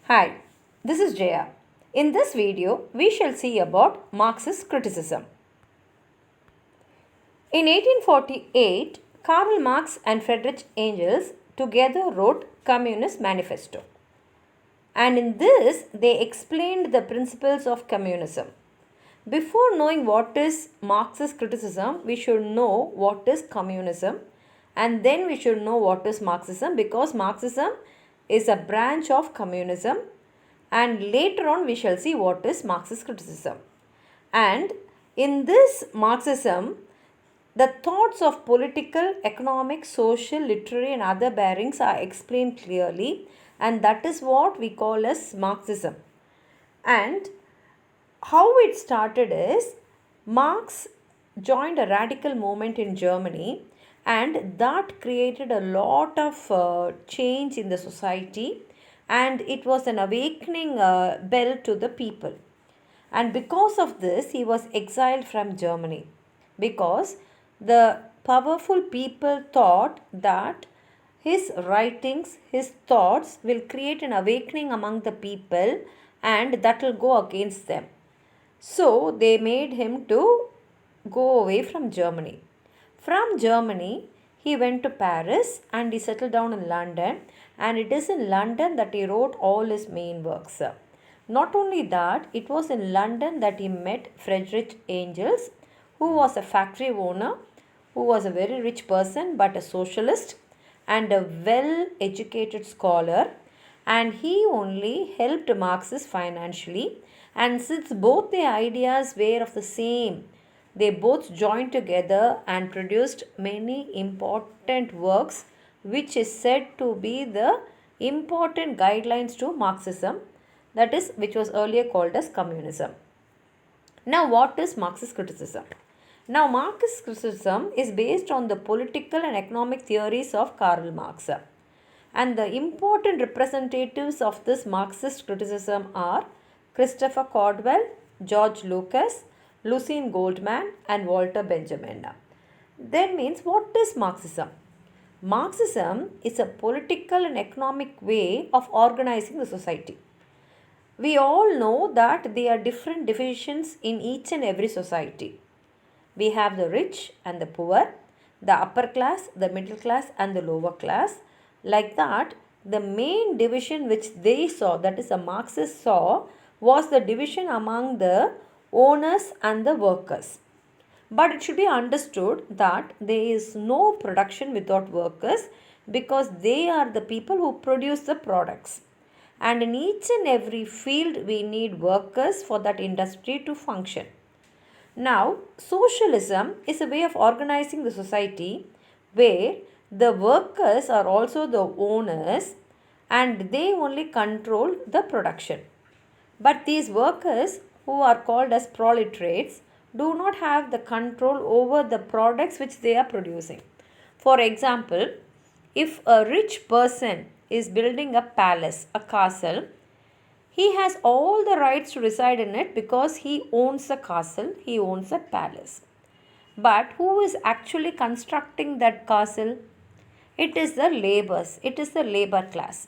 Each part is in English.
Hi, this is Jaya. In this video, we shall see about Marxist criticism. In 1848, Karl Marx and Friedrich Engels together wrote Communist Manifesto. And in this, they explained the principles of communism. Before knowing what is Marxist criticism, we should know what is communism, and then we should know what is Marxism, because Marxism is a branch of communism, and later on we shall see what is Marxist criticism. And in this Marxism, the thoughts of political, economic, social, literary and other bearings are explained clearly, and that is what we call as Marxism. And how it started is Marx joined a radical movement in Germany, and that created a lot of change in the society, and it was an awakening bell to the people. And because of this, he was exiled from Germany, because the powerful people thought that his writings, his thoughts will create an awakening among the people, and that will go against them. So they made him to go away from Germany. From Germany, he went to Paris and he settled down in London, and it is in London that he wrote all his main works. Not only that, it was in London that he met Friedrich Engels, who was a factory owner, who was a very rich person but a socialist and a well educated scholar, and he only helped Marxists financially. And since both their ideas were of the same, they both joined together and produced many important works, which is said to be the important guidelines to Marxism, that is, which was earlier called as communism. Now, what is Marxist criticism? Now, Marxist criticism is based on the political and economic theories of Karl Marx. And the important representatives of this Marxist criticism are Christopher Caldwell, George Lucas, Lucien Goldman, and Walter Benjamin. Then means, what is Marxism? Marxism is a political and economic way of organizing the society. We all know that there are different divisions in each and every society. We have the rich and the poor, the upper class, the middle class, and the lower class. Like that, the main division which they saw, that is the Marxists saw, was the division among the owners and the workers. But it should be understood that there is no production without workers, because they are the people who produce the products. And in each and every field, we need workers for that industry to function. Now, socialism is a way of organizing the society where the workers are also the owners and they only control the production. But these workers, who are called as proletariats, do not have the control over the products which they are producing. For example, if a rich person is building a palace, a castle, he has all the rights to reside in it because he owns the castle, he owns the palace. But who is actually constructing that castle? It is the laborers, it is the labor class.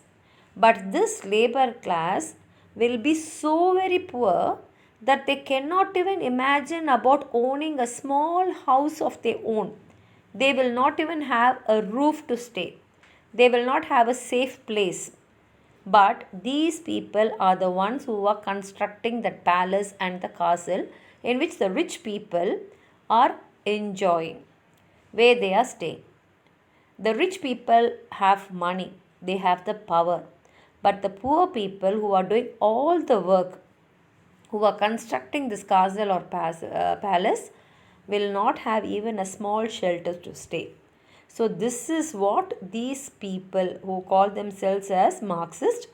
But this labor class will be so very poor that they cannot even imagine about owning a small house of their own. They will not even have a roof to stay. They will not have a safe place. But these people are the ones who are constructing that palace and the castle in which the rich people are enjoying, where they are staying. The rich people have money, they have the power. But the poor people who are doing all the work, who are constructing this castle or palace, will not have even a small shelter to stay. So this is what these people who call themselves as Marxist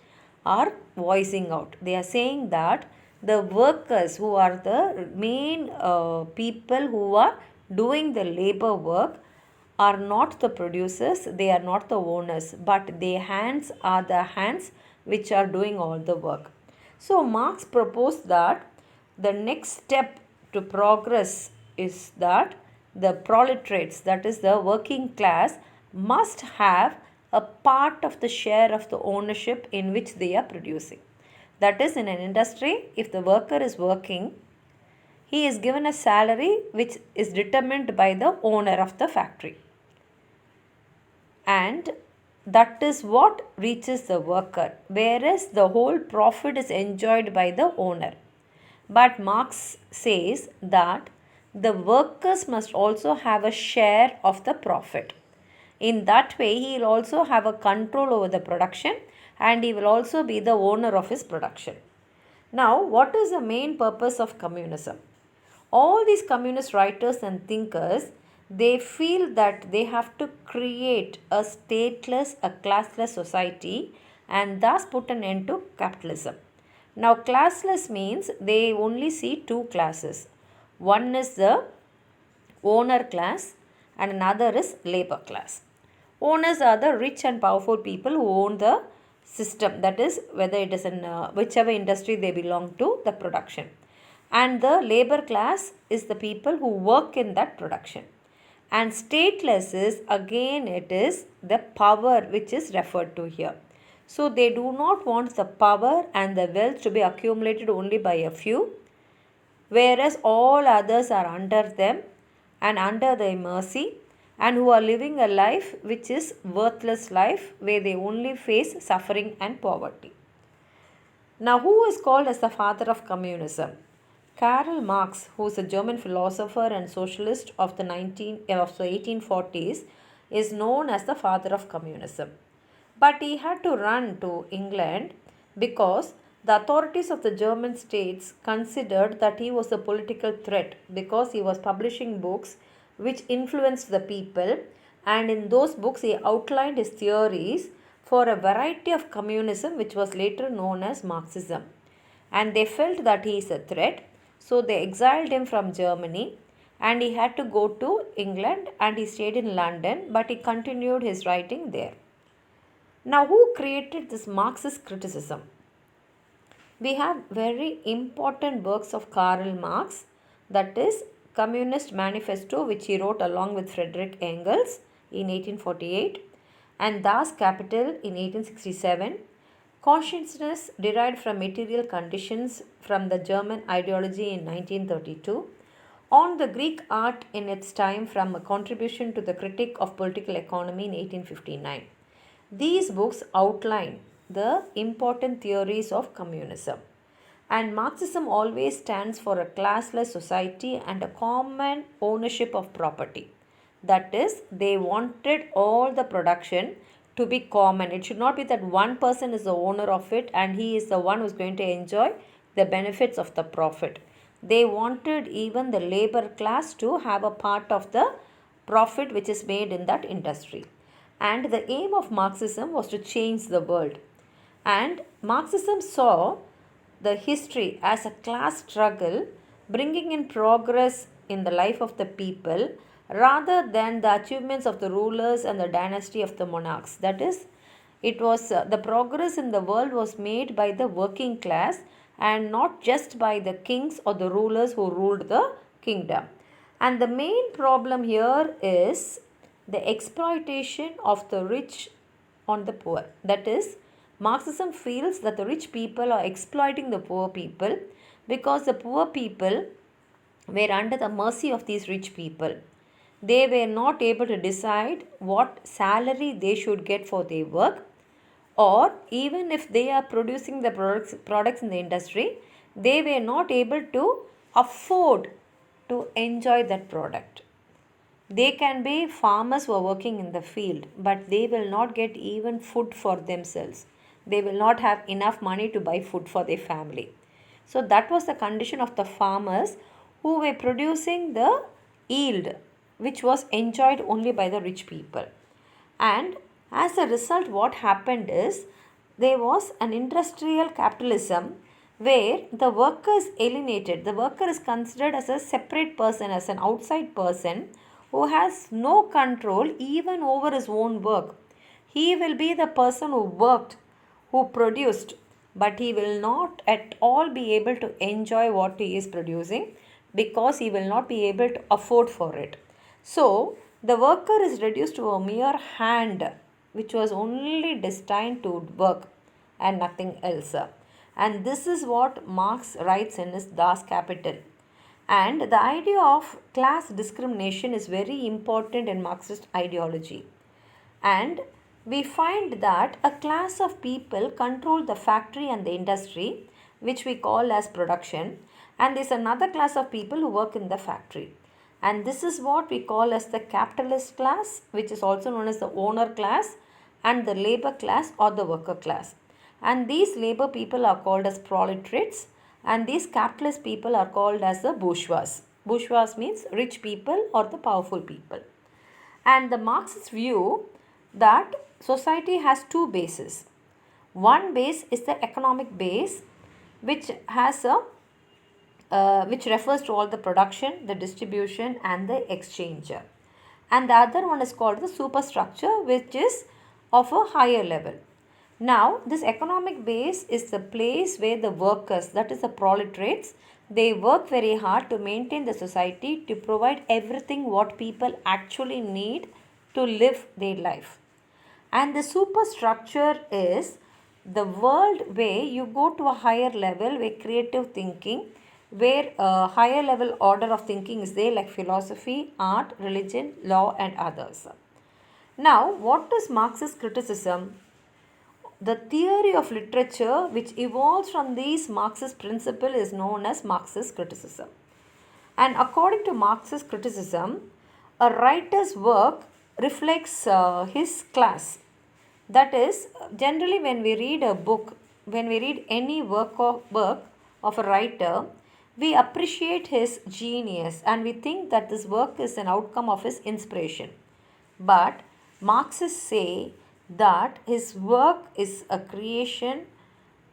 are voicing out. They are saying that the workers, who are the main people who are doing the labor work, are not the producers, they are not the owners, but their hands are the hands which are doing all the work. So Marx proposed that the next step to progress is that the proletariats, that is the working class, must have a part of the share of the ownership in which they are producing. That is, in an industry, if the worker is working, he is given a salary which is determined by the owner of the factory. And that is what reaches the worker, whereas the whole profit is enjoyed by the owner. But Marx says that the workers must also have a share of the profit. In that way, he will also have a control over the production and he will also be the owner of his production. Now, what is the main purpose of communism? All these communist writers and thinkers, they feel that they have to create a stateless, a classless society and thus put an end to capitalism. Now, classless means they only see two classes. One is the owner class and another is labor class. Owners are the rich and powerful people who own the system, that is, whether it is in whichever industry they belong to, the production. And the labor class is the people who work in that production. And stateless is, again, it is the power which is referred to here. So they do not want the power and the wealth to be accumulated only by a few, whereas all others are under them and under their mercy, and who are living a life which is worthless life, where they only face suffering and poverty. Now, who is called as the father of communism? Karl Marx, who is a German philosopher and socialist of the 1840s, is known as the father of communism. But he had to run to England because the authorities of the German states considered that he was a political threat because he was publishing books which influenced the people, and in those books he outlined his theories for a variety of communism which was later known as Marxism. And they felt that he is a threat, so they exiled him from Germany and he had to go to England and he stayed in London, but he continued his writing there. Now, who created this Marxist criticism? We have very important works of Karl Marx, that is Communist Manifesto, which he wrote along with Friedrich Engels in 1848, and Das Kapital in 1867, Consciousness derived from material conditions from the German ideology in 1932, On the Greek art in its time from a contribution to the critique of political economy in 1859. These books outline the important theories of communism. And Marxism always stands for a classless society and a common ownership of property. That is, they wanted all the production to be common. It should not be that one person is the owner of it and he is the one who is going to enjoy the benefits of the profit. They wanted even the labor class to have a part of the profit which is made in that industry. And the aim of Marxism was to change the world. And Marxism saw the history as a class struggle, bringing in progress in the life of the people rather than the achievements of the rulers and the dynasty of the monarchs. That is, it was the progress in the world was made by the working class and not just by the kings or the rulers who ruled the kingdom. And the main problem here is the exploitation of the rich on the poor. That is, Marxism feels that the rich people are exploiting the poor people because the poor people were under the mercy of these rich people. They were not able to decide what salary they should get for their work, or even if they are producing the products in the industry, they were not able to afford to enjoy that product. They can be farmers who are working in the field, but they will not get even food for themselves. They will not have enough money to buy food for their family. So that was the condition of the farmers who were producing the yield which was enjoyed only by the rich people. And as a result, what happened is there was an industrial capitalism where the worker is alienated. The worker is considered as a separate person, as an outside person who has no control even over his own work. He will be the person who worked, who produced, but he will not at all be able to enjoy what he is producing because he will not be able to afford for it. So, the worker is reduced to a mere hand which was only destined to work and nothing else. And this is what Marx writes in his Das Kapital. And the idea of class discrimination is very important in Marxist ideology. And we find that a class of people control the factory and the industry, which we call as production, and there's another class of people who work in the factory. And this is what we call as the capitalist class, which is also known as the owner class, and the labor class or the worker class. And these labor people are called as proletariats, and these capitalist people are called as the bourgeois. Bourgeois means rich people or the powerful people. And the Marxist view that society has two bases. One base is the economic base, which has a which refers to all the production, the distribution and the exchange. And the other one is called the superstructure, which is of a higher level. Now, this economic base is the place where the workers, that is the proletariats, they work very hard to maintain the society, to provide everything what people actually need to live their life. And the superstructure is the world where you go to a higher level, where creative thinking, where a higher level order of thinking is there, like philosophy, art, religion, law and others. Now, what is Marxist criticism? The theory of literature which evolves from these Marxist principles is known as Marxist criticism. And according to Marxist criticism, a writer's work reflects his class. That is, generally when we read a book, when we read any work of a writer, we appreciate his genius and we think that this work is an outcome of his inspiration. But Marxists say that his work is a creation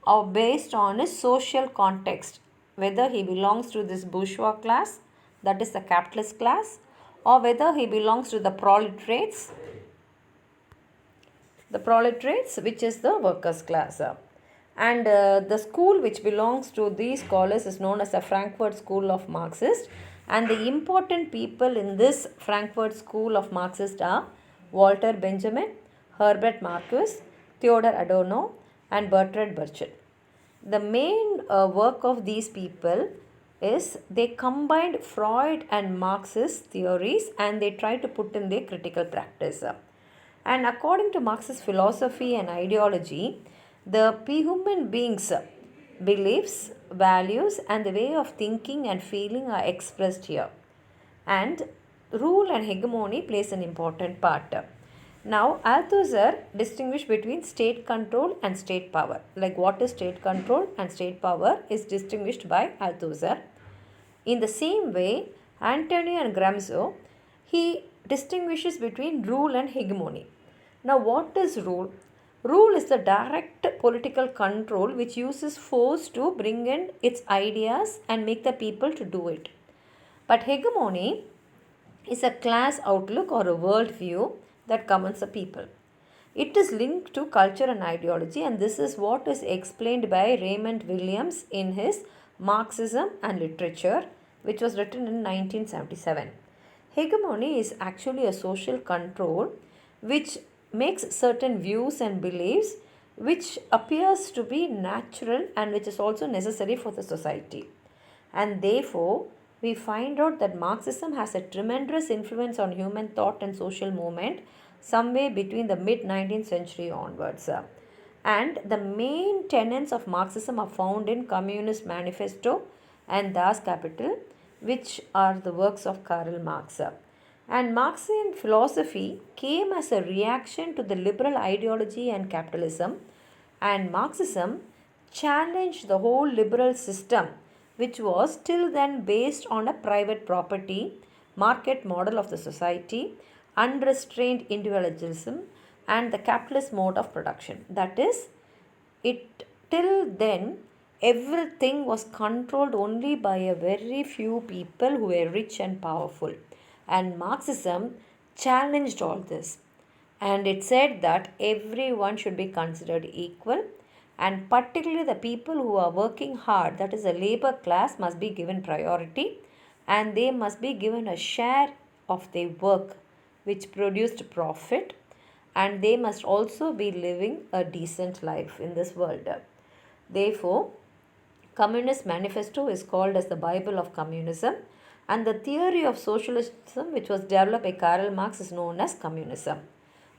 or based on his social context, whether he belongs to this bourgeois class, that is the capitalist class, or whether he belongs to the proletariats, which is the workers class. And the school which belongs to these scholars is known as the Frankfurt School of Marxist. And the important people in this Frankfurt School of Marxist are Walter Benjamin, Herbert Marcuse, Theodor Adorno and Bertrand Burchell. The main work of these people is they combined Freud and Marxist theories and they try to put in their critical practice. And according to Marxist philosophy and ideology, the human beings' beliefs, values and the way of thinking and feeling are expressed here. And rule and hegemony plays an important part. Now, Althusser distinguished between state control and state power. Like what is state control and state power is distinguished by Althusser. In the same way, Antonio and Gramsci, he distinguishes between rule and hegemony. Now, what is rule? Rule is the direct political control which uses force to bring in its ideas and make the people to do it. But hegemony is a class outlook or a world view that governs the people. It is linked to culture and ideology, and this is what is explained by Raymond Williams in his Marxism and Literature, which was written in 1977. Hegemony is actually a social control which makes certain views and beliefs which appears to be natural and which is also necessary for the society. And therefore, we find out that Marxism has a tremendous influence on human thought and social movement somewhere between the mid-19th century onwards. And the main tenets of Marxism are found in Communist Manifesto and Das Kapital, which are the works of Karl Marx. And Marxian philosophy came as a reaction to the liberal ideology and capitalism, and Marxism challenged the whole liberal system, which was till then based on a private property, market model of the society, unrestrained individualism, and the capitalist mode of production. That is, till then everything was controlled only by a very few people who were rich and powerful. And Marxism challenged all this. And it said that everyone should be considered equal, and particularly the people who are working hard, that is the labor class, must be given priority and they must be given a share of their work which produced profit, and they must also be living a decent life in this world. Therefore, Communist Manifesto is called as the Bible of Communism, and the theory of socialism which was developed by Karl Marx is known as communism.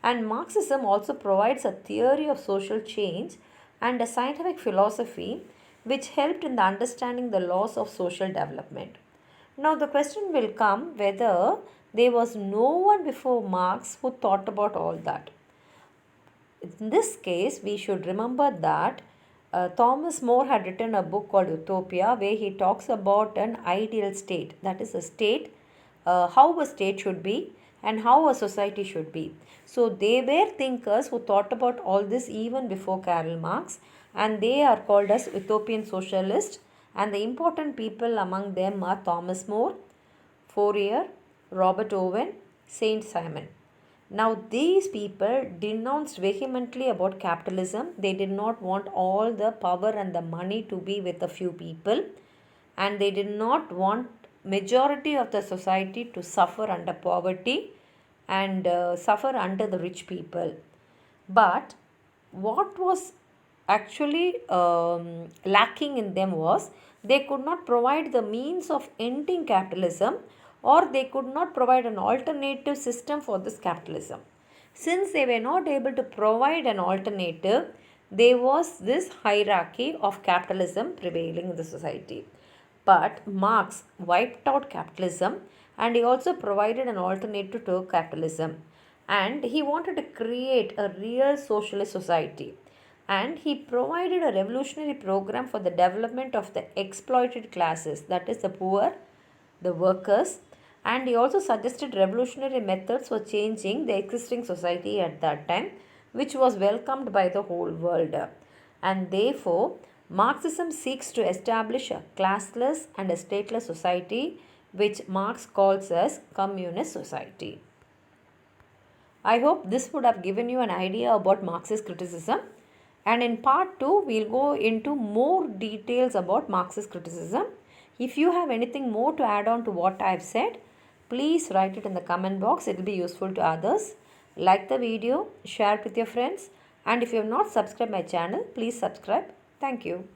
And Marxism also provides a theory of social change and a scientific philosophy which helped in the understanding the laws of social development. Now the question will come whether there was no one before Marx who thought about all that. In this case, we should remember that Thomas More had written a book called Utopia, where he talks about an ideal state, that is a state, how a state should be and how a society should be. So they were thinkers who thought about all this even before Karl Marx, and they are called as utopian socialists, and the important people among them are Thomas More, Fourier, Robert Owen, Saint Simon. Now, these people denounced vehemently about capitalism. They did not want all the power and the money to be with a few people, and they did not want majority of the society to suffer under poverty and suffer under the rich people. But what was actually lacking in them was they could not provide the means of ending capitalism, or they could not provide an alternative system for this capitalism. Since they were not able to provide an alternative, there was this hierarchy of capitalism prevailing in the society. But Marx wiped out capitalism, and he also provided an alternative to capitalism. And he wanted to create a real socialist society. And he provided a revolutionary program for the development of the exploited classes, that is the poor, the workers, and he also suggested revolutionary methods for changing the existing society at that time, which was welcomed by the whole world. And therefore, Marxism seeks to establish a classless and a stateless society, which Marx calls as communist society. I hope this would have given you an idea about Marxist criticism. And in part 2, we'll go into more details about Marxist criticism. If you have anything more to add on to what I've said, please write it in the comment box. It will be useful to others. Like the video, share it with your friends, and if you have not subscribed my channel, please subscribe. Thank you.